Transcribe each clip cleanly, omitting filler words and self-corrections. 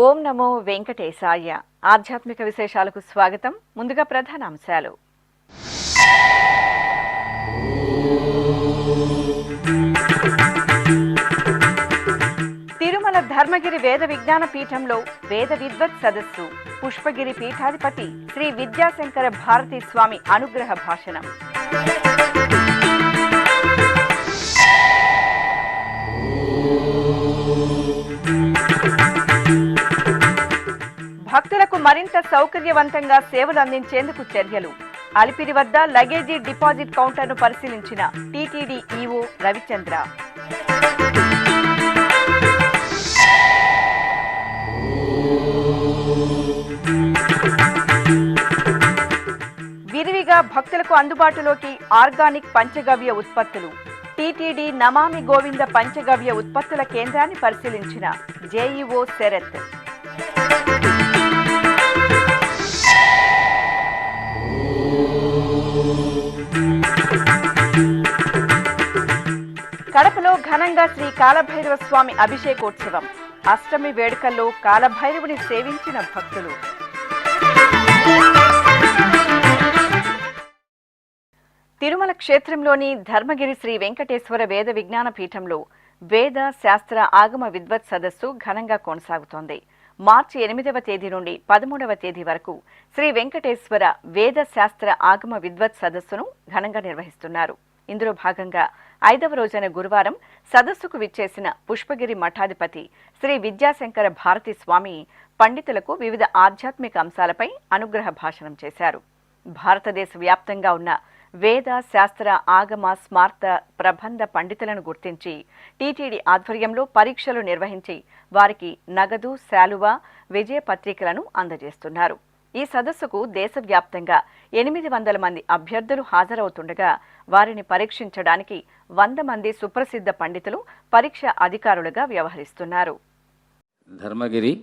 ఓం నమో వెంకటేశాయ. ఆధ్యాత్మిక విశేషాలకు స్వాగతం. ముందుగా ప్రధాన అంశాలు. తిరుమల ధర్మగిరి వేద విజ్ఞాన పీఠంలో వేద విద్వత్ సదస్సు. పుష్పగిరి పీఠాధిపతి శ్రీ విద్యాశంకర భారతీ స్వామి అనుగ్రహ భాషణం. భక్తులకు మరింత సౌకర్యవంతంగా సేవలు అందించేందుకు చర్యలు. అలిపిరి వద్ద లగేజీ డిపాజిట్ కౌంటర్ను పరిశీలించిన టీటీడీ ఈవో రవిచంద్ర. విరివిగా భక్తులకు అందుబాటులోకి ఆర్గానిక్ పంచగవ్య ఉత్పత్తులు. టీటీడీ నమామి గోవింద పంచగవ్య ఉత్పత్తుల కేంద్రాన్ని పరిశీలించిన జేఈఓ శరత్. కడపలో ఘనంగా శ్రీ కాలభైరవ స్వామి అభిషేకోత్సవం. అష్టమి వేడుకల్లో కాలభైరవుని సేవించిన భక్తులు. తిరుమల క్షేత్రంలోని ధర్మగిరి శ్రీ వెంకటేశ్వర వేద విజ్ఞాన పీఠంలో వేద శాస్త్ర ఆగమ విద్వత్ సదస్సు ఘనంగా కొనసాగుతోంది. మార్చి 8వ తేదీ నుండి 13వ తేదీ వరకు శ్రీ వెంకటేశ్వర వేద శాస్త్ర ఆగమ విద్వత్ సదస్సును ఘనంగా నిర్వహిస్తున్నారు. ఇందులో భాగంగా 5వ రోజైన గురువారం సదస్సుకు విచ్చేసిన పుష్పగిరి మఠాధిపతి శ్రీ విద్యాశంకర భారతీ స్వామి పండితులకు వివిధ ఆధ్యాత్మిక అంశాలపై అనుగ్రహ భాషణం చేశారు. భారతదేశ వ్యాప్తంగా ఉన్న వేద శాస్త్ర ఆగమ స్మార్త ప్రబంధ పండితులను గుర్తించి టీటీడీ ఆధ్వర్యంలో పరీక్షలు నిర్వహించి వారికి నగదు, శాలువ, విజయ పత్రికలను అందజేస్తున్నారు. ఈ సదస్సుకు దేశవ్యాప్తంగా 800 మంది అభ్యర్థులు హాజరవుతుండగా వారిని పరీక్షించడానికి 100 మంది సుప్రసిద్ధ పండితులు పరీక్ష అధికారులుగా వ్యవహరిస్తున్నారు. ధర్మగిరి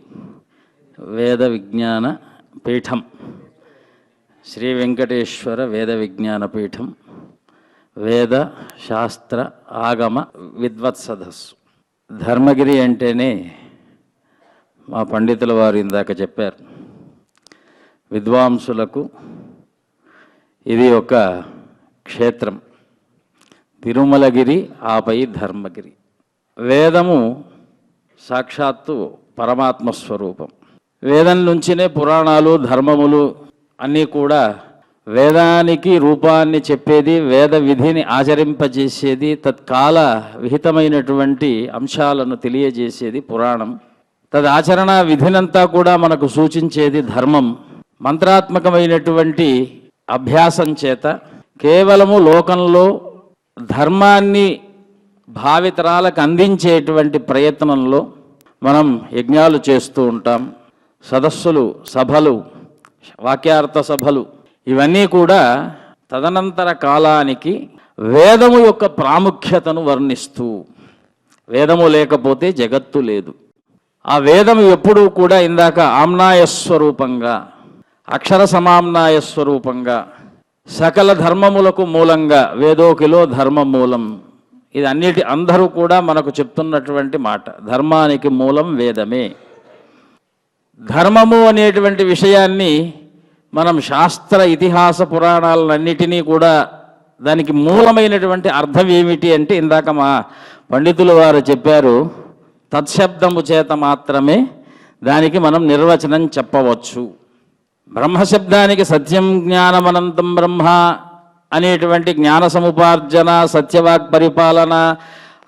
వేద విజ్ఞాన పీఠం, శ్రీ వెంకటేశ్వర వేద విజ్ఞాన పీఠం వేద శాస్త్ర ఆగమ విద్వత్ సదస్సు. ధర్మగిరి అంటేనే మా పండితుల వారు ఇందాక చెప్పారు, విద్వాంసులకు ఇది ఒక క్షేత్రం. తిరుమలగిరి ఆపై ధర్మగిరి. వేదము సాక్షాత్తు పరమాత్మ స్వరూపం. వేదం నుంచినే పురాణాలు, ధర్మములు అన్నీ కూడా వేదానికి రూపాన్ని చెప్పేది, వేద విధిని ఆచరింపజేసేది, తత్కాల విహితమైనటువంటి అంశాలను తెలియజేసేది పురాణం. తదాచరణ విధినంతా కూడా మనకు సూచించేది ధర్మం. మంత్రాత్మకమైనటువంటి అభ్యాసం చేత కేవలము లోకంలో ధర్మాన్ని భావితరాలకు అందించేటువంటి ప్రయత్నంలో మనం యజ్ఞాలు చేస్తూ ఉంటాం. సదస్సులు, సభలు, వాక్యార్థ సభలు ఇవన్నీ కూడా తదనంతర కాలానికి వేదము యొక్క ప్రాముఖ్యతను వర్ణిస్తూ, వేదము లేకపోతే జగత్తు లేదు. ఆ వేదము ఎప్పుడూ కూడా ఇందాక ఆమ్నాయ స్వరూపంగా, అక్షర సమామ్నాయ స్వరూపంగా, సకల ధర్మములకు మూలంగా, వేదోకిలో ధర్మ మూలం, ఇది అందరూ కూడా మనకు చెప్తున్నటువంటి మాట. ధర్మానికి మూలం వేదమే. ధర్మము అనేటువంటి విషయాన్ని మనం శాస్త్ర ఇతిహాస పురాణాలన్నిటినీ కూడా దానికి మూలమైనటువంటి అర్థం ఏమిటి అంటే ఇందాక మా పండితులు వారు చెప్పారు, తత్శబ్దము చేత మాత్రమే దానికి మనం నిర్వచనం చెప్పవచ్చు. బ్రహ్మశబ్దానికి సత్యం జ్ఞానమనంతం బ్రహ్మ అనేటువంటి జ్ఞాన సముపార్జన, సత్యవాక్ పరిపాలన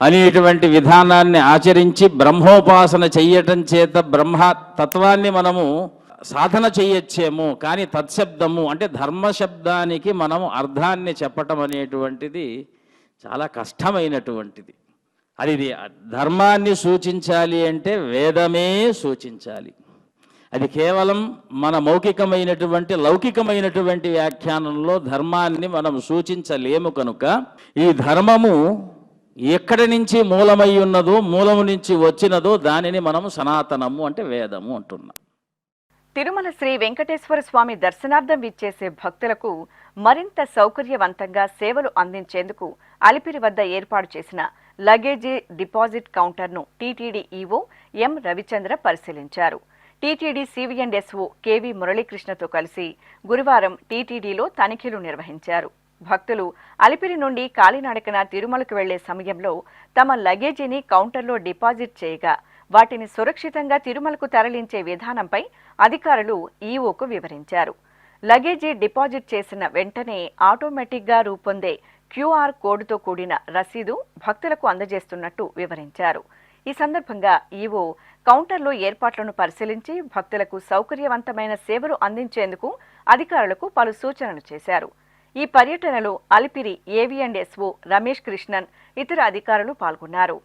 అనేటువంటి విధానాన్ని ఆచరించి బ్రహ్మోపాసన చెయ్యటం చేత బ్రహ్మతత్వాన్ని మనము సాధన చెయ్యొచ్చేమో. కానీ తత్శబ్దము అంటే ధర్మశబ్దానికి మనము అర్థాన్ని చెప్పటం అనేటువంటిది చాలా కష్టమైనటువంటిది. అది ధర్మాన్ని సూచించాలి అంటే వేదమే సూచించాలి. అది కేవలం మన మౌఖికమైనటువంటి లౌకికమైనటువంటి వ్యాఖ్యానంలో ధర్మాన్ని మనం సూచించలేము. కనుక ఈ ధర్మము ఎక్కడి నుంచి మూలమై ఉన్నదో, మూలము నుంచి వచ్చినదో దానిని మనము సనాతనము అంటే వేదము అంటున్నాం. తిరుమల శ్రీ వెంకటేశ్వర స్వామి దర్శనార్థం విచ్చేసే భక్తులకు మరింత సౌకర్యవంతంగా సేవలు అందించేందుకు అలిపిరి వద్ద ఏర్పాటు చేసిన లగేజీ డిపాజిట్ కౌంటర్ను టీటీడీ ఈవో ఎం రవిచంద్ర పరిశీలించారు. టీటీడీ సివిఎండ్ఎస్ఓ కేవీ మురళీకృష్ణతో కలిసి గురువారం టీటీడీలో తనిఖీలు నిర్వహించారు. భక్తులు అలిపిరి నుండి కాలినడకన తిరుమలకు వెళ్లే సమయంలో తమ లగేజీని కౌంటర్లో డిపాజిట్ చేయగా వాటిని సురక్షితంగా తిరుమలకు తరలించే విధానంపై అధికారులు ఈవోకు వివరించారు. లగేజీ డిపాజిట్ చేసిన వెంటనే ఆటోమేటిక్గా రూపొందే క్యూఆర్ కోడ్తో కూడిన రసీదు భక్తులకు అందజేస్తున్నట్టు వివరించారు. ఈ సందర్భంగా ఈవో కౌంటర్లో ఏర్పాట్లను పరిశీలించి భక్తులకు సౌకర్యవంతమైన సేవలు అందించేందుకు అధికారులకు పలు సూచనలు చేశారు. ఈ పర్యటనలో అలిపిరి ఏవిఎండ్ఎస్ఓ రమేష్ కృష్ణన్, ఇతర అధికారులు పాల్గొన్నారు.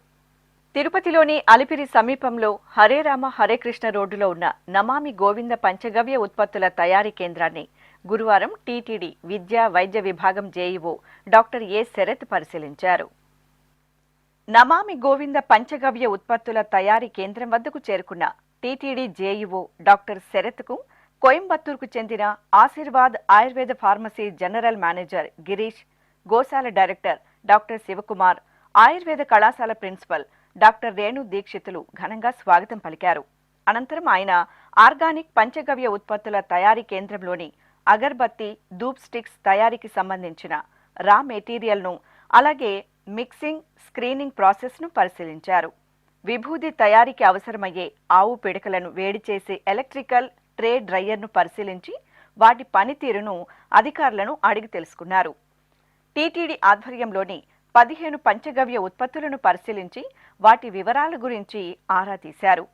తిరుపతిలోని అలిపిరి సమీపంలో హరే రామ హరే కృష్ణ రోడ్డులో ఉన్న నమామి గోవింద పంచగవ్య ఉత్పత్తుల తయారీ కేంద్రాన్ని గురువారం టీటీడీ విద్యా వైద్య విభాగం జేఈఓ డాక్టర్ ఏ శరత్ పరిశీలించారు. నమామి గోవింద పంచగవ్య ఉత్పత్తుల తయారీ కేంద్రం వద్దకు చేరుకున్న టీటీడీ జేఈఓ డాక్టర్ శరత్కు కోయంబత్తూరుకు చెందిన Ashirvad Ayurveda pharmacy general manager Girish, గోశాల డైరెక్టర్ డాక్టర్ శివకుమార్, ఆయుర్వేద కళాశాల ప్రిన్సిపల్ డాక్టర్ రేణు దీక్షితులు ఘనంగా స్వాగతం పలికారు. అనంతరం ఆయన ఆర్గానిక్ పంచగవ్య ఉత్పత్తుల తయారీ కేంద్రంలోని అగర్బత్తి, ధూప్ స్టిక్స్ తయారీకి సంబంధించిన రా మెటీరియల్ను, అలాగే మిక్సింగ్, స్క్రీనింగ్ ప్రాసెస్ను పరిశీలించారు. విభూది తయారీకి అవసరమయ్యే ఆవు పిడకలను వేడి చేసే ఎలక్ట్రికల్ ట్రే డ్రైయర్ను పరిశీలించి వాటి పనితీరును అధికారులను అడిగి తెలుసుకున్నారు. టీటీడీ ఆధ్వర్యంలోని 15 పంచగవ్య ఉత్పత్తులను పరిశీలించి వాటి వివరాల గురించి ఆరా తీశారు.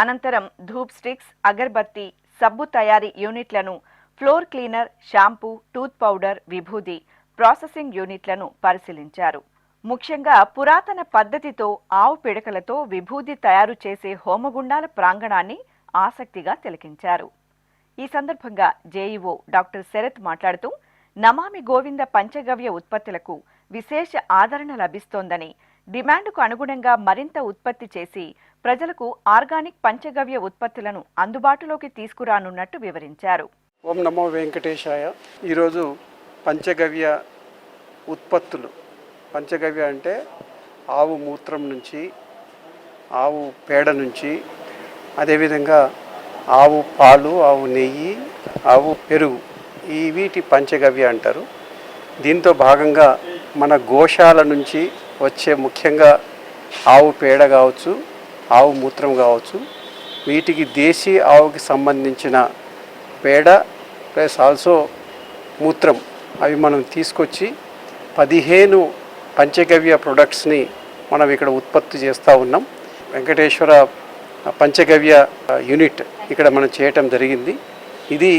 అనంతరం ధూప్ స్టిక్స్, అగర్బత్తి, సబ్బు తయారీ యూనిట్లను, floor cleaner, shampoo, tooth powder, విభూది, ప్రాసెసింగ్ యూనిట్లను పరిశీలించారు. ముఖ్యంగా పురాతన పద్ధతితో ఆవు పిడకలతో విభూది తయారు చేసే హోమగుండాల ప్రాంగణాన్ని ఆసక్తిగా తిలకించారు. ఈ సందర్భంగా జేఈఓ డాక్టర్ శరత్ మాట్లాడుతూ నమామి గోవింద పంచగవ్య ఉత్పత్తులకు విశేష ఆదరణ లభిస్తోందని, డిమాండ్కు అనుగుణంగా మరింత ఉత్పత్తి చేసి ప్రజలకు ఆర్గానిక్ పంచగవ్య ఉత్పత్తులను అందుబాటులోకి తీసుకురానున్నట్టు వివరించారు. ఓం నమో వెంకటేశాయ. ఈరోజు పంచగవ్య ఉత్పత్తులు, పంచగవ్య అంటే ఆవు మూత్రం నుంచి, ఆవు పేడ నుంచి, అదేవిధంగా ఆవు పాలు, ఆవు నెయ్యి, ఆవు పెరుగు, ఈ వీటి పంచగవ్య అంటారు. దీంతో భాగంగా మన గోశాల నుంచి వచ్చే ముఖ్యంగా ఆవు పేడ కావచ్చు, ఆవు మూత్రం కావచ్చు, వీటికి దేశీ ఆవుకి సంబంధించిన పేడ ప్లస్ ఆల్సో మూత్రం అవి మనం తీసుకొచ్చి 15 పంచగవ్య ప్రొడక్ట్స్ని మనం ఇక్కడ ఉత్పత్తి చేస్తూ ఉన్నాం. వెంకటేశ్వర పంచగవ్య యూనిట్ ఇక్కడ మనం చేయటం జరిగింది. ఇది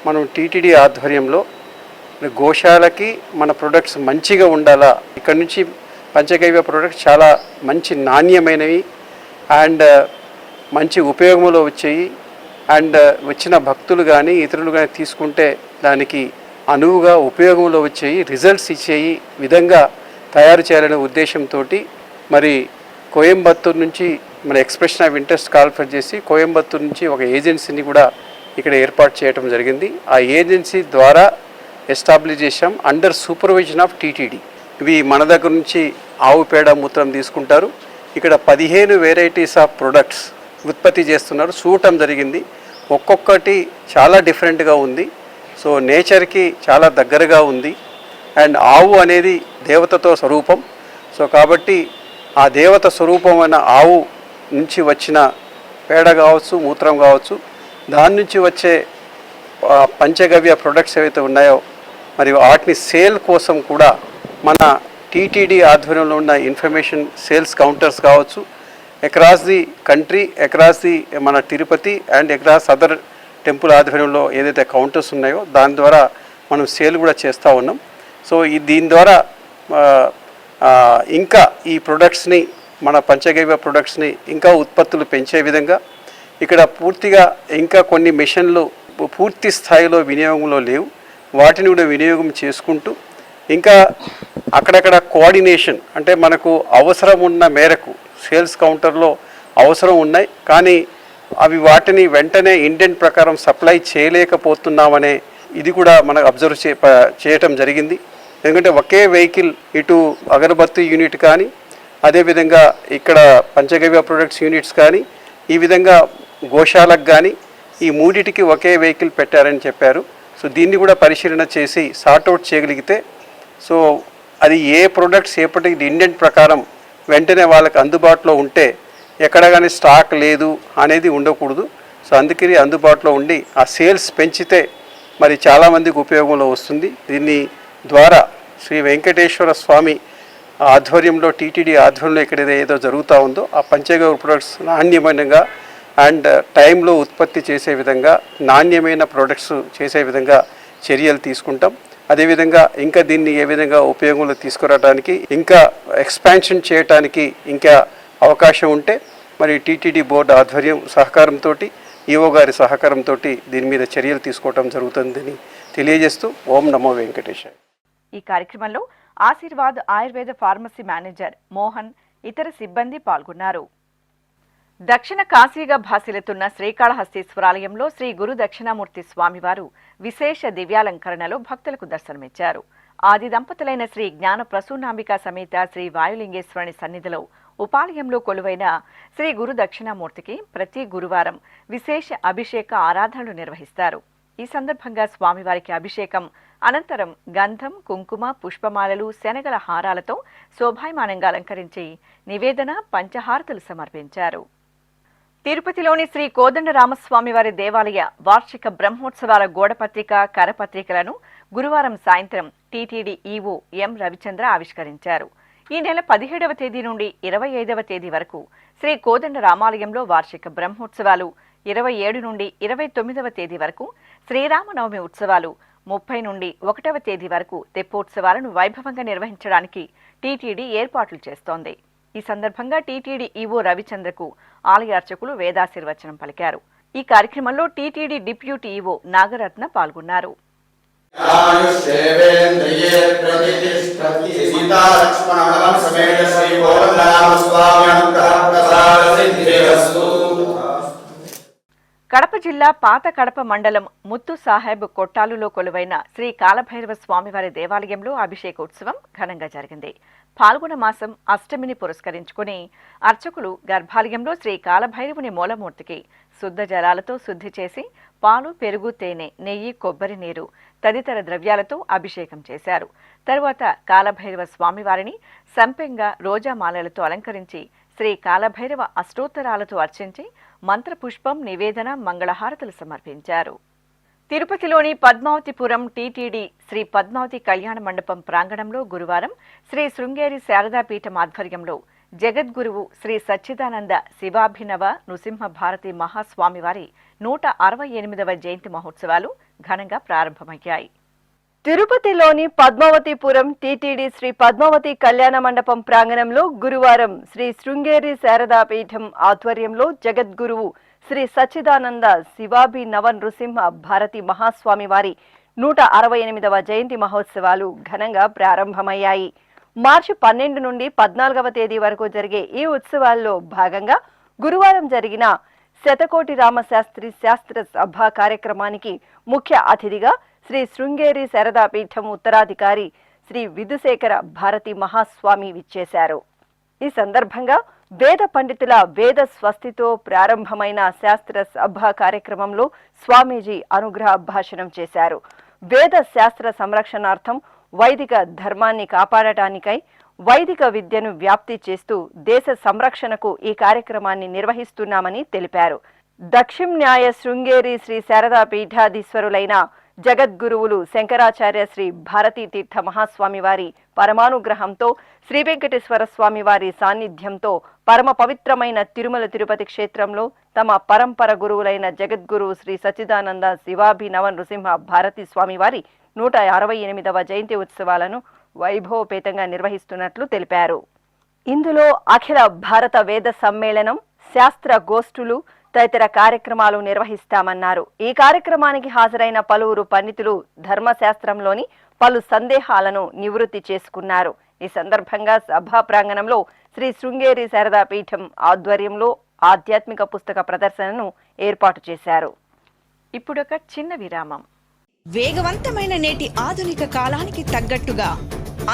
మనం టీటీడీ ఆధ్వర్యంలో గోశాలకి మన ప్రొడక్ట్స్ మంచిగా ఉండాలా, ఇక్కడ నుంచి పంచగవ్య ప్రొడక్ట్స్ చాలా మంచి నాణ్యమైనవి అండ్ మంచి ఉపయోగంలో వచ్చాయి అండ్ వచ్చిన భక్తులు కానీ ఇతరులు కానీ తీసుకుంటే దానికి అనువుగా ఉపయోగంలో వచ్చేవి, రిజల్ట్స్ ఇచ్చేయి విధంగా తయారు చేయాలనే ఉద్దేశంతో మరి కోయంబత్తూరు నుంచి మన ఎక్స్ప్రెషన్ ఆఫ్ ఇంట్రెస్ట్ కాల్ఫర్ చేసి కోయంబత్తూరు నుంచి ఒక ఏజెన్సీని కూడా ఇక్కడ ఏర్పాటు చేయడం జరిగింది. ఆ ఏజెన్సీ ద్వారా ఎస్టాబ్లిష్ చేసాం అండర్ సూపర్విజన్ ఆఫ్ టీటీడీ. ఇవి మన దగ్గర నుంచి ఆవు పేడ మూత్రం తీసుకుంటారు. ఇక్కడ 15 వెరైటీస్ ఆఫ్ ప్రొడక్ట్స్ ఉత్పత్తి చేస్తున్నారు, చూడటం జరిగింది. ఒక్కొక్కటి చాలా డిఫరెంట్గా ఉంది. సో నేచర్కి చాలా దగ్గరగా ఉంది అండ్ ఆవు అనేది దేవతతో స్వరూపం. సో కాబట్టి ఆ దేవత స్వరూపమైన ఆవు నుంచి వచ్చిన పేడ కావచ్చు, మూత్రం కావచ్చు, దాని నుంచి వచ్చే పంచగవ్య ప్రొడక్ట్స్ ఏవైతే ఉన్నాయో మరి వాటిని సేల్ కోసం కూడా మన టీటీడీ ఆధ్వర్యంలో ఉన్న ఇన్ఫర్మేషన్ సేల్స్ కౌంటర్స్ కావచ్చు, across the country, across the మన Tirupati and across other temple ఆధ్వర్యంలో ఏదైతే కౌంటర్స్ ఉన్నాయో దాని ద్వారా మనం సేల్ కూడా చేస్తూ ఉన్నాం. సో దీని ద్వారా ఇంకా ఈ ప్రొడక్ట్స్ని మన పంచగవ్య ప్రొడక్ట్స్ని ఇంకా ఉత్పత్తులు పెంచే విధంగా ఇక్కడ పూర్తిగా ఇంకా కొన్ని మిషన్లు పూర్తి స్థాయిలో వినియోగంలో లేవు, వాటిని కూడా వినియోగం చేసుకుంటూ ఇంకా అక్కడక్కడ కోఆర్డినేషన్ అంటే మనకు అవసరం ఉన్న మేరకు సేల్స్ కౌంటర్లో అవసరం ఉన్నాయి కానీ అవి వాటిని వెంటనే ఇండెంట్ ప్రకారం సప్లై చేయలేకపోతున్నామనే ఇది కూడా మనకు అబ్జర్వ్ చేయటం జరిగింది. ఎందుకంటే ఒకే వెహికల్ ఇటు అగరబత్తి యూనిట్ కానీ అదేవిధంగా ఇక్కడ పంచగవ్య ప్రొడక్ట్స్ యూనిట్స్ కానీ ఈ విధంగా గోశాలకు కానీ ఈ మూడిటికి ఒకే వెహికల్ పెట్టారని చెప్పారు. సో దీన్ని కూడా పరిశీలన చేసి సార్ట్అవుట్ చేయగలిగితే సో అది ఏ ప్రొడక్ట్స్ ఎప్పటికి ఇండెంట్ ప్రకారం వెంటనే వాళ్ళకి అందుబాటులో ఉంటే ఎక్కడ కానీ స్టాక్ లేదు అనేది ఉండకూడదు. సో అందుకని అందుబాటులో ఉండి ఆ సేల్స్ పెంచితే మరి చాలామందికి ఉపయోగంలో వస్తుంది. దీన్ని ద్వారా శ్రీ వెంకటేశ్వర స్వామి ఆధ్వర్యంలో టీటీడీ ఆధ్వర్యంలో ఇక్కడ ఏదో జరుగుతూ ఉందో ఆ పంచగవ్య ప్రొడక్ట్స్ నాణ్యమైనగా అండ్ టైంలో ఉత్పత్తి చేసే విధంగా నాణ్యమైన ప్రొడక్ట్స్ చేసే విధంగా చర్యలు తీసుకుంటాం. అదేవిధంగా ఇంకా దీన్ని ఏ విధంగా ఉపయోగంలో తీసుకురావడానికి ఇంకా ఎక్స్పాన్షన్ చేయడానికి ఇంకా అవకాశం ఉంటే మరి టీటీడీ బోర్డు ఆధ్వర్యం సహకారంతో ఈఓ గారి సహకారంతో దీని మీద చర్యలు తీసుకోవడం జరుగుతుందని తెలియజేస్తూ ఓం నమో వెంకటేశాయ. ఈ కార్యక్రమంలో ఆశీర్వాద్ ఆయుర్వేద ఫార్మసీ మేనేజర్ మోహన్, ఇతర సిబ్బంది పాల్గొన్నారు. దక్షిణ కాశీగా భాసిల్లుతున్న శ్రీకాళహస్తీశ్వరాలయంలో శ్రీ గురు దక్షిణామూర్తి స్వామివారు విశేష దివ్యాలంకరణలో భక్తులకు దర్శనమిచ్చారు. ఆది దంపతులైన శ్రీ జ్ఞాన ప్రసూనాంబిక సమేత శ్రీ వాయులింగేశ్వరుని సన్నిధిలో ఉపాలయంలో కొలువైన శ్రీ గురు దక్షిణామూర్తికి ప్రతి గురువారం విశేష అభిషేక ఆరాధనలు నిర్వహిస్తారు. ఈ సందర్భంగా స్వామివారికి అభిషేకం అనంతరం గంధం, కుంకుమ, పుష్పమాలలు, శనగల హారాలతో శోభాయమానంగా అలంకరించి నివేదన, పంచహారతులు సమర్పించారు. తిరుపతిలోని శ్రీ కోదండరామస్వామివారి దేవాలయ వార్షిక బ్రహ్మోత్సవాల గోడపత్రిక, కరపత్రికలను గురువారం సాయంత్రం టీటీడీ ఈవో ఎం రవిచంద్ర ఆవిష్కరించారు. ఈ నెల 17వ తేదీ నుండి 25వ తేదీ వరకు శ్రీ కోదండరామాలయంలో వార్షిక బ్రహ్మోత్సవాలు, 27 నుండి 29వ తేదీ వరకు శ్రీరామనవమి ఉత్సవాలు, 30 నుండి 1వ తేదీ వరకు తెప్పోత్సవాలను వైభవంగా నిర్వహించడానికి టీటీడీ ఏర్పాట్లు చేస్తోంది. ఈ సందర్భంగా టీటీడీ ఈవో రవిచంద్రకు ఆలయ అర్చకులు వేదాశీర్వచనం పలికారు. ఈ కార్యక్రమంలో టీటీడీ డిప్యూటీ ఈవో నాగరత్న పాల్గొన్నారు. కడప జిల్లా పాత కడప మండలం ముత్తు సాహెబ్ కొట్టాలులో కొలువైన శ్రీ కాలభైరవ స్వామివారి దేవాలయంలో అభిషేకోత్సవం ఘనంగా జరిగింది. పాల్గొన మాసం అష్టమిని పురస్కరించుకుని అర్చకులు గర్భాలయంలో శ్రీ కాలభైరవుని మూలమూర్తికి శుద్ధ జలాలతో శుద్ధి చేసి పాలు, పెరుగు, తేనె, నెయ్యి, కొబ్బరి నీరు తదితర ద్రవ్యాలతో అభిషేకం చేశారు. తరువాత కాలభైరవ స్వామివారిని సంపెంగా, రోజామాలలతో అలంకరించి శ్రీ కాలభైరవ అష్టోత్తరాలతో అర్చించి మంత్రపుష్పం, నివేదన, మంగళహారతులు సమర్పించారు. తిరుపతిలోని పద్మావతిపురం టీటీడీ శ్రీ పద్మావతి కళ్యాణ మండపం ప్రాంగణంలో గురువారం శ్రీ శృంగేరి శారదాపీఠం ఆధ్వర్యంలో జగద్గురువు శ్రీ సచ్చిదానంద శివాభినవ నృసింహ భారతి మహాస్వామివారి 168వ జయంతి మహోత్సవాలు ఘనంగా ప్రారంభమయ్యాయి. తిరుపతిలోని పద్మావతిపురం టీటీడీ శ్రీ పద్మావతి కళ్యాణ మండపం ప్రాంగణంలో గురువారం శ్రీ శృంగేరి శారదాపీఠం ఆధ్వర్యంలో జగద్గురువు శ్రీ సచ్చిదానంద శివాభినవ నృసింహ భారతి మహాస్వామి వారి 168వ జయంతి మహోత్సవాలు ఘనంగా ప్రారంభమయ్యాయి. మార్చి 12 నుండి 14వ తేదీ వరకు జరిగే ఈ ఉత్సవాల్లో భాగంగా గురువారం జరిగిన శతకోటి రామశాస్త్రి శాస్త్ర సభ కార్యక్రమానికి ముఖ్య అతిథిగా శ్రీ శృంగేరి శారదాపీఠం ఉత్తరాధికారి శ్రీ విధుశేఖర భారతి మహాస్వామి విచ్చేశారు. ఈ సందర్భంగా వేద పండితుల వేద స్వస్తితో ప్రారంభమైన శాస్త్ర సభ కార్యక్రమంలో స్వామీజీ అనుగ్రహ భాషణం చేశారు. వేద శాస్త్ర సంరక్షణార్థం వైదిక ధర్మాన్ని కాపాడటానికై వైదిక విద్యను వ్యాప్తి చేస్తూ దేశ సంరక్షణకు ఈ కార్యక్రమాన్ని నిర్వహిస్తున్నామని తెలిపారు. దక్షిణ న్యాయ శృంగేరి శ్రీ శారదా పీఠాధీశ్వరులైన జగద్గురువులు శంకరాచార్య శ్రీ భారతీ తీర్థ మహాస్వామి వారి పరమానుగ్రహంతో శ్రీ వెంకటేశ్వర స్వామి వారి సాన్నిధ్యంతో పరమ పవిత్రమైన తిరుమల తిరుపతి క్షేత్రంలో తమ పరంపర గురువులైన జగద్గురువు శ్రీ సచ్చిదానంద శివాభినవ నృసింహ భారతీ స్వామి వారి 168వ జయంతి ఉత్సవాలను వైభవపేతంగా నిర్వహిస్తున్నట్లు తెలిపారు. ఇందులో అఖిల భారత వేద సమ్మేళనం, శాస్త్ర గోష్ఠులు తదితర కార్యక్రమాలు నిర్వహిస్తామన్నారు. ఈ కార్యక్రమానికి హాజరైన పలువురు పండితులు ధర్మశాస్త్రంలోని పలు సందేహాలను నివృత్తి చేసుకున్నారు. ఈ సందర్భంగా సభా ప్రాంగణంలో శ్రీ శృంగేరి శారదా పీఠం ఆధ్వర్యంలో ఆధ్యాత్మిక పుస్తక ప్రదర్శనను ఏర్పాటు చేశారు. ఇప్పుడొక చిన్న విరామం. వేగవంతమైన నేటి ఆధునిక కాలానికి తగ్గట్టుగా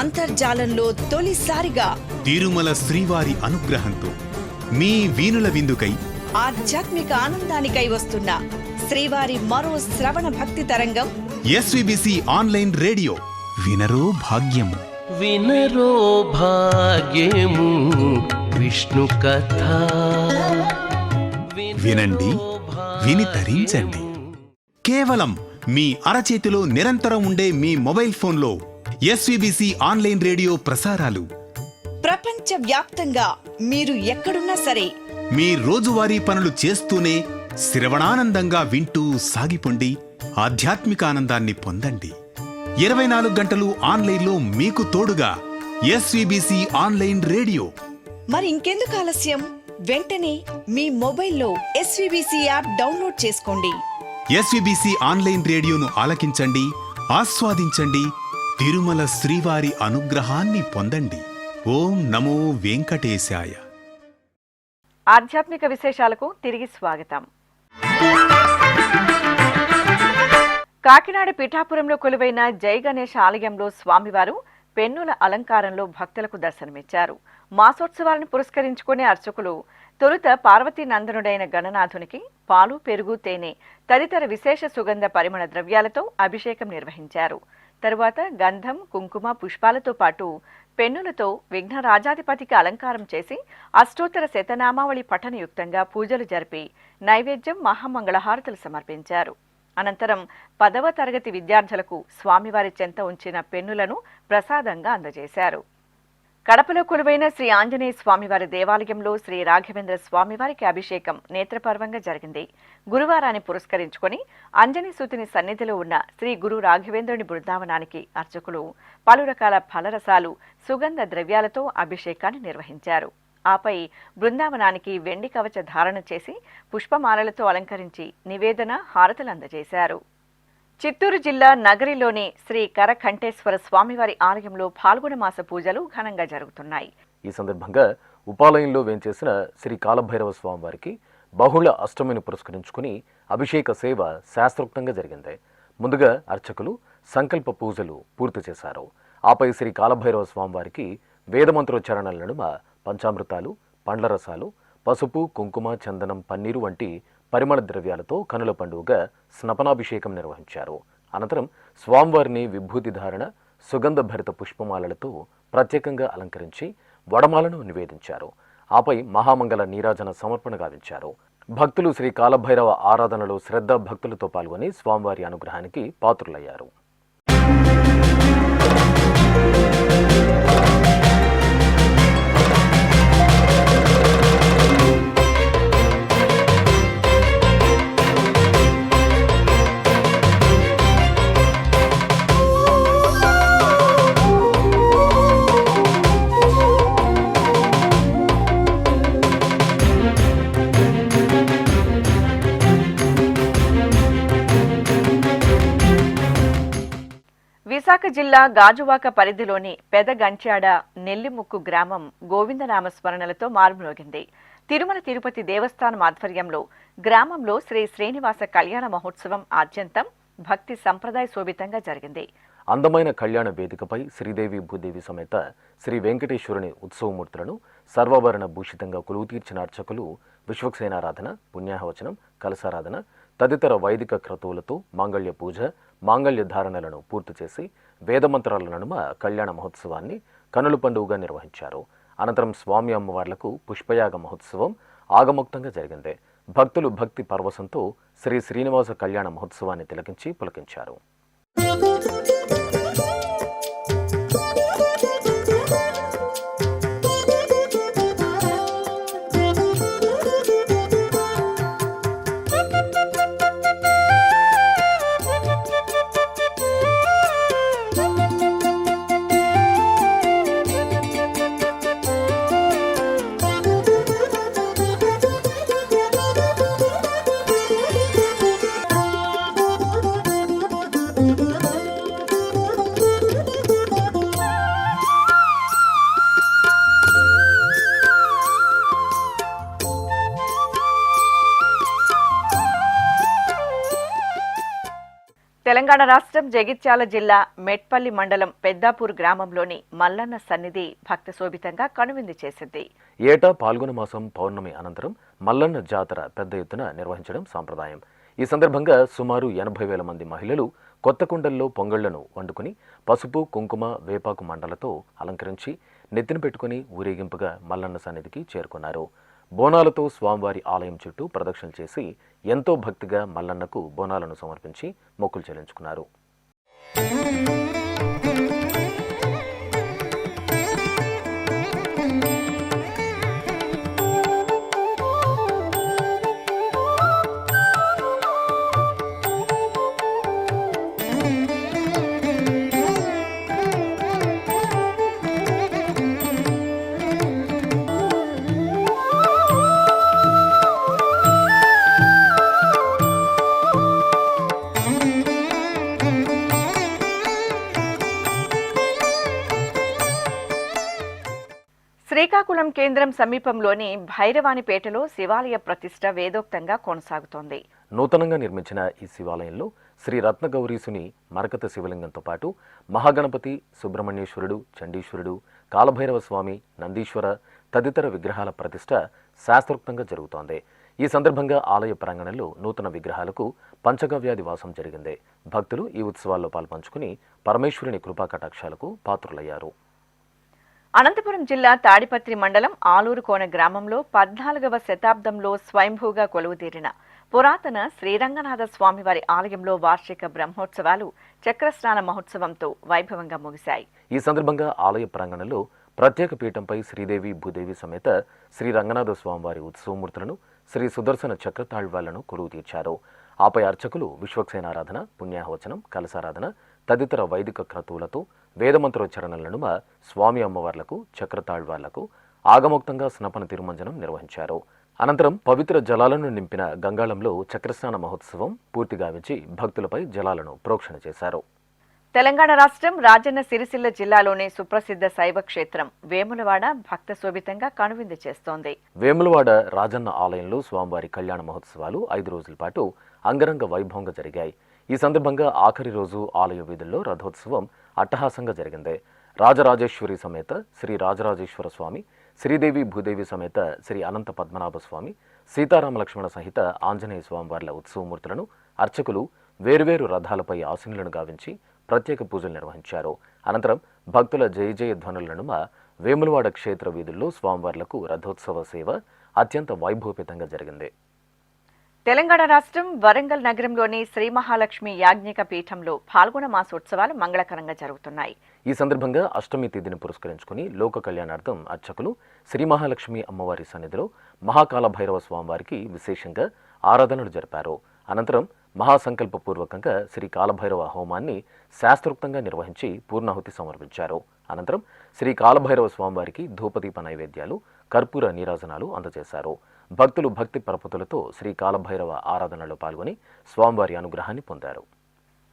అంతర్జాలంలో తొలిసారిగా తిరుమల శ్రీవారి అనుగ్రహంతో మీ వీణుల విందుకై ఆధ్యాత్మిక ఆనందానికై వస్తున్న శ్రీవారి మరో శ్రవణ భక్తి తరంగం ఎస్విబిసి ఆన్లైన్ రేడియో వినరో భాగ్యము. వినరో భాగ్యము విష్ణు కథ. వినండి, విని తరించండి. కేవలం మీ అరచేతిలో నిరంతరం ఉండే మీ మొబైల్ ఫోన్లో ఎస్విబిసి ఆన్లైన్ రేడియో ప్రసారాలు ప్రపంచ వ్యాప్తంగా మీరు ఎక్కడున్నా సరే మీ రోజువారీ పనులు చేస్తూనే శ్రవణానందంగా వింటూ సాగిపోండి, ఆధ్యాత్మిక ఆనందాన్ని పొందండి. 24 గంటలు ఆన్లైన్లో మీకు తోడుగా ఎస్విబిసి ఆన్లైన్ రేడియో. మరి ఇంకెందుకు ఆలస్యం? వెంటనే మీ మొబైల్లో ఎస్విబిసి యాప్ డౌన్లోడ్ చేసుకోండి. ఎస్విబిసి ఆన్లైన్ రేడియోను ఆలకించండి, ఆస్వాదించండి, తిరుమల శ్రీవారి అనుగ్రహాన్ని పొందండి. ఓం నమో వెంకటేశాయ. ఆధ్యాత్మిక విశేషాలకు తిరిగి స్వాగతం. కాకినాడ పిఠాపురంలో కొలువైన జై గణేష్ ఆలయంలో స్వామివారు పెన్నుల అలంకారంలో భక్తులకు దర్శనమిచ్చారు. మాసోత్సవాలను పురస్కరించుకునే అర్చకులు తొలుత పార్వతీ నందనుడైన గణనాథునికి పాలు, పెరుగు, తేనె తదితర విశేష సుగంధ పరిమళ ద్రవ్యాలతో అభిషేకం నిర్వహించారు. తరువాత గంధం, కుంకుమ, పుష్పాలతో పాటు పెన్నులతో విఘ్నరాజాధిపతికి అలంకారం చేసి అష్టోత్తర శతనామావళి పఠనయుక్తంగా పూజలు జరిపి నైవేద్యం, మహామంగళహారతులు సమర్పించారు. అనంతరం 10వ తరగతి విద్యార్థులకు స్వామివారి చెంత ఉంచిన పెన్నులను ప్రసాదంగా అందజేశారు. కడపలో కొలువైన శ్రీ ఆంజనేయ స్వామివారి దేవాలయంలో శ్రీ రాఘవేంద్ర స్వామివారికి అభిషేకం నేత్రపర్వంగా జరిగింది. గురువారాన్ని పురస్కరించుకొని అంజనీసూతిని సన్నిధిలో ఉన్న శ్రీ గురు రాఘవేంద్రుని బృందావనానికి అర్చకులు పలు రకాల ఫలరసాలు, సుగంధ ద్రవ్యాలతో అభిషేకాన్ని నిర్వహించారు. ఆపై బృందావనానికి వెండి కవచ ధారణ చేసి పుష్పమాలలతో అలంకరించి నివేదన, హారతులు అందజేశారు. చిత్తూరు జిల్లా నగరిలోని శ్రీ కరకంఠేశ్వర స్వామివారి ఆలయంలో ఫాల్గుణ మాస పూజలు ఘనంగా జరుగుతున్నాయి. ఈ సందర్భంగా ఉపాలయంలో వేంచేసిన శ్రీ కాలభైరవ స్వామివారికి బహుళ అష్టమిని పురస్కరించుకుని అభిషేక సేవ శాస్త్రోక్తంగా జరిగింది. ముందుగా అర్చకులు సంకల్ప పూజలు పూర్తి చేశారు. ఆపై శ్రీ కాలభైరవ స్వామివారికి వేదమంత్రోచ్చారణల నడుమ పంచామృతాలు, పండ్ల రసాలు, పసుపు, కుంకుమ, చందనం, పన్నీరు వంటి పరిమళ ద్రవ్యాలతో కనుల పండుగగా స్నపనాభిషేకం నిర్వహించారు. అనంతరం స్వామివారిని విభూతి ధారణ, సుగంధ భరిత పుష్పమాలలతో ప్రత్యేకంగా అలంకరించి వడమాలను నివేదించారు. ఆపై మహామంగళ నీరాజన సమర్పణ గావించారు. భక్తులు శ్రీ కాలభైరవ ఆరాధనలో శ్రద్ధ భక్తులతో పాల్గొని స్వామివారి అనుగ్రహానికి పాత్రులయ్యారు. విశాఖ జిల్లా గాజువాక పరిధిలోని పెదగంచాడ నెల్లిముక్కు గ్రామం గోవిందనామ స్మరణలతో మారుమ్రోగింది. తిరుమల తిరుపతి దేవస్థానం ఆధ్వర్యంలో గ్రామంలో శ్రీ శ్రీనివాస కళ్యాణ మహోత్సవం ఆద్యంతం భక్తి సంప్రదాయ శోభితంగా జరిగింది. అందమైన కళ్యాణ వేదికపై శ్రీదేవి భూదేవి సమేత శ్రీ వెంకటేశ్వరుని ఉత్సవమూర్తులను సర్వాభరణ భూషితంగా కొలువు తీర్చిన అర్చకులు విశ్వక్సేనారాధన, పుణ్యాహవచనం, కలసారాధన తదితర వైదిక క్రతువులతో మాంగళ్య పూజ, మాంగళ్య ధారణలను పూర్తి చేసి వేదమంత్రాల నడుమ కళ్యాణ మహోత్సవాన్ని కనుల పండుగగా నిర్వహించారు. అనంతరం స్వామి అమ్మవార్లకు పుష్పయాగ మహోత్సవం ఆగమోక్తంగా జరిగింది. భక్తులు భక్తి పరవశంతో శ్రీ శ్రీనివాస కళ్యాణ మహోత్సవాన్ని తిలకించి పులకించారు. తెలంగాణ రాష్ట్రం జగిత్యాల జిల్లా మెట్పల్లి మండలం పెద్దాపూర్ గ్రామంలోని మల్లన్న సన్నిధి భక్త శోభితంగా కనువిందు చేసింది. ఏటా పాల్గొన మాసం పౌర్ణమి అనంతరం మల్లన్న జాతర పెద్ద ఎత్తున నిర్వహించడం సాంప్రదాయం. ఈ సందర్భంగా సుమారు 80,000 మంది మహిళలు కొత్త కుండల్లో పొంగళ్లను వండుకుని పసుపు, కుంకుమ, వేపాకు మండలతో అలంకరించి నెత్తిన పెట్టుకుని ఊరేగింపుగా మల్లన్న సన్నిధికి చేరుకున్నారు. బోనాలతో స్వామివారి ఆలయం చుట్టూ ప్రదక్షిణలు చేసి ఎంతో భక్తిగా మల్లన్నకు బోనాలను సమర్పించి మొక్కులు చెల్లించుకున్నారు. శ్రీకాకుళం కేంద్రం సమీపంలోని భైరవానిపేటలో శివాలయ ప్రతిష్ఠ వేదోక్తంగా కొనసాగుతోంది. నూతనంగా నిర్మించిన ఈ శివాలయంలో శ్రీ రత్నగౌరీసుని మరకత శివలింగంతో పాటు మహాగణపతి, సుబ్రహ్మణ్యేశ్వరుడు, చండీశ్వరుడు, కాలభైరవ స్వామి, నందీశ్వర తదితర విగ్రహాల ప్రతిష్ఠ శాస్త్రోక్తంగా జరుగుతోంది. ఈ సందర్భంగా ఆలయ ప్రాంగణంలో నూతన విగ్రహాలకు పంచగవ్యాది వాసం జరిగింది. భక్తులు ఈ ఉత్సవాల్లో పాల్పంచుకుని పరమేశ్వరుని కృపా కటాక్షాలకు పాత్రులయ్యారు. అనంతపురం జిల్లా తాడిపత్రి మండలం ఆలూరుకోన గ్రామంలో 14వ శతాబ్దంలో స్వయంభూగా కొలువుదీరిన పురాతన శ్రీరంగనాథ స్వామివారి ఆలయంలో వార్షిక బ్రహ్మోత్సవాలు చక్రస్నాన మహోత్సవంతో వైభవంగా ముగిశాయి. ఈ సందర్భంగా ఆలయ ప్రాంగణంలో ప్రత్యేక పీఠంపై శ్రీదేవి, భూదేవి సమేత శ్రీ రంగనాథ స్వామివారి ఉత్సవమూర్తులను, శ్రీ సుదర్శన చక్రతాళ్వాలను కొలువు తీర్చారు. ఆపై అర్చకులు విశ్వక్సేనారాధన, పుణ్యాహవచనం, కలసారాధన తదితర వైదిక క్రతువులతో వేదమంత్రోచ్చరణల నడుమ స్వామి అమ్మవార్లకు, చక్రతాళ్వార్లకు ఆగమోక్తంగా స్నపన తిరుమంజనం నిర్వహించారు. అనంతరం పవిత్ర జలాలను నింపిన గంగాళంలో చక్రస్నాన మహోత్సవం పూర్తి గావించి భక్తులపై జలాలను ప్రోక్షణ చేశారు. తెలంగాణ రాష్ట్రం రాజన్న సిరిసిల్ల జిల్లాలోని సుప్రసిద్ధ శైవ క్షేత్రం వేములవాడ భక్త శోభితంగా కనువిందు చేస్తోంది. వేములవాడ రాజన్న ఆలయంలో స్వామివారి కళ్యాణ మహోత్సవాలు 5 రోజుల పాటు అంగరంగ వైభవంగా జరిగాయి. ఈ సందర్భంగా ఆఖరి రోజు ఆలయ వీధుల్లో రథోత్సవం అట్టహాసంగా జరిగింది. రాజరాజేశ్వరి సమేత శ్రీ రాజరాజేశ్వర స్వామి, శ్రీదేవి, భూదేవి సమేత శ్రీ అనంత పద్మనాభ స్వామి, సీతారామ లక్ష్మణ సహిత ఆంజనేయ స్వామివార్ల ఉత్సవమూర్తులను అర్చకులు వేరువేరు రథాలపై ఆసీనులను గావించి ప్రత్యేక పూజలు నిర్వహించారు. అనంతరం భక్తుల జయ జయ ధ్వనుల నడుమ వేములవాడ క్షేత్ర వీధుల్లో స్వామివార్లకు రథోత్సవ సేవ అత్యంత వైభవపేతంగా జరిగింది. తెలంగాణ రాష్ట్రం వరంగల్ నగరంలోని శ్రీ మహాలక్ష్మి యాజ్ఞిక పీఠంలో పాల్గొన మాసోత్సవాలు మంగళకరంగా జరుగుతున్నాయి. ఈ సందర్భంగా అష్టమి తేదీని పురస్కరించుకుని లోక కళ్యాణార్థం అర్చకులు శ్రీ మహాలక్ష్మి అమ్మవారి సన్నిధిలో మహాకాల భైరవ స్వామివారికి విశేషంగా ఆరాధనలు జరిపారు. అనంతరం మహాసంకల్పపూర్వకంగా శ్రీ కాలభైరవ హోమాన్ని శాస్త్రోక్తంగా నిర్వహించి పూర్ణాహుతి సమర్పించారు. అనంతరం శ్రీ కాలభైరవ స్వామివారికి ధూపదీప నైవేద్యాలు, కర్పూర నీరాజనాలు అందజేశారు. భక్తులు భక్తి పరపతులతో శ్రీ కాలభైరవ ఆరాధనలో పాల్గొని స్వామివారి అనుగ్రహాన్ని పొందారు.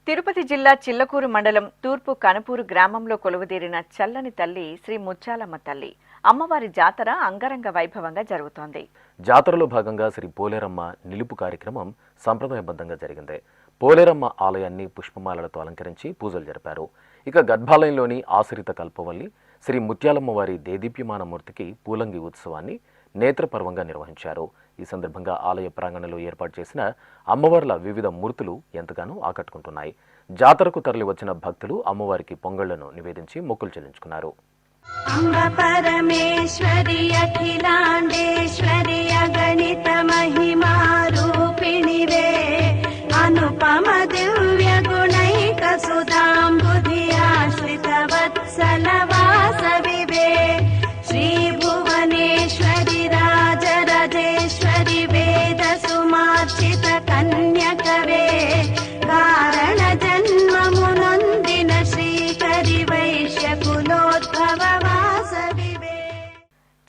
తిరుపతి జిల్లా చిల్లకూరు మండలం తూర్పు కనుపూరు గ్రామంలో కొలువుదీరిన చల్లని తల్లి శ్రీ ముత్యాలమ్మ తల్లి అమ్మవారి జాతర అంగరంగ వైభవంగా జరుగుతోంది. జాతరలో భాగంగా శ్రీ పోలేరమ్మ నిలుపు కార్యక్రమం సంప్రదాయబద్ధంగా జరిగింది. పోలేరమ్మ ఆలయాన్ని పుష్పమాలలతో అలంకరించి పూజలు జరిపారు. ఇక గర్భాలయంలోని ఆశ్రిత కల్పవల్లి శ్రీ ముత్యాలమ్మ వారి దేదీప్యమాన మూర్తికి పూలంగి ఉత్సవాన్ని నేత్రపర్వంగా నిర్వహించారు. ఈ సందర్భంగా ఆలయ ప్రాంగణంలో ఏర్పాటు చేసిన అమ్మవార్ల వివిధ మూర్తులు ఎంతగానో ఆకట్టుకుంటున్నాయి. జాతరకు తరలి వచ్చిన భక్తులు అమ్మవారికి పొంగళ్లను నివేదించి మొక్కులు చెల్లించుకున్నారు. అంబ పరమేశ్వరి అఖిలాండేశ్వరి అగణిత మహిమా రూపిణివే అనుపమ దివ్య గుణైక సుధాంబుధి ఆశ్రిత వత్సల వాసవివే శ్రీ భువనేశ్వరి రాజరాజేశ్వరి వేద సుమార్చిత కన్యకవే కారణ జన్మమునొందిన శ్రీకరి వైశ్య కులోద్భవ వాసవివే.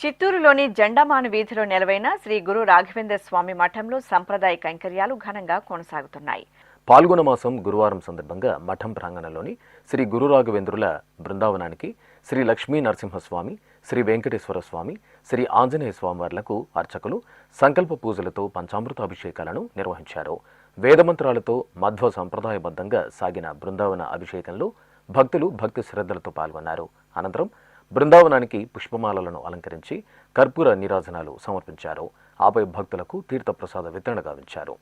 చిత్తూరులోని జెండామాను వీధిలో నెలవైన శ్రీ గురు రాఘవేంద్ర స్వామి మఠంలో సంప్రదాయ కైంకర్యాలు ఘనంగా కొనసాగుతున్నాయి. పాల్గొన మాసం గురువారం సందర్భంగా మఠం ప్రాంగణంలోని శ్రీ గురు రాఘవేంద్రుల బృందావనానికి శ్రీ లక్ష్మీ నరసింహస్వామి, శ్రీ వెంకటేశ్వర స్వామి, శ్రీ ఆంజనేయ స్వామివార్లకు అర్చకులు సంకల్ప పూజలతో పంచామృతాభిషేకాలను నిర్వహించారు. వేదమంత్రాలతో మధ్వ సంప్రదాయబద్ధంగా సాగిన బృందావన అభిషేకంలో భక్తులు భక్తి శ్రద్ధలతో పాల్గొన్నారు. అనంతరం బృందావనానికి పుష్పమాలలను అలంకరించి కర్పూర నీరాజనాలు సమర్పించారు. ఆపై భక్తులకు తీర్థప్రసాద వితరణ గావించారు.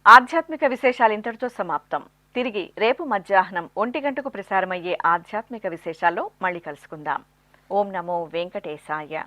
ఆధ్యాత్మిక విశేషాలు ఇంతటితో సమాప్తం. తిరిగి రేపు మధ్యాహ్నం 1 గంటకు ప్రసారమయ్యే ఆధ్యాత్మిక విశేషాల్లో మళ్ళీ కలుసుకుందాం. ఓం నమో వెంకటేశాయ.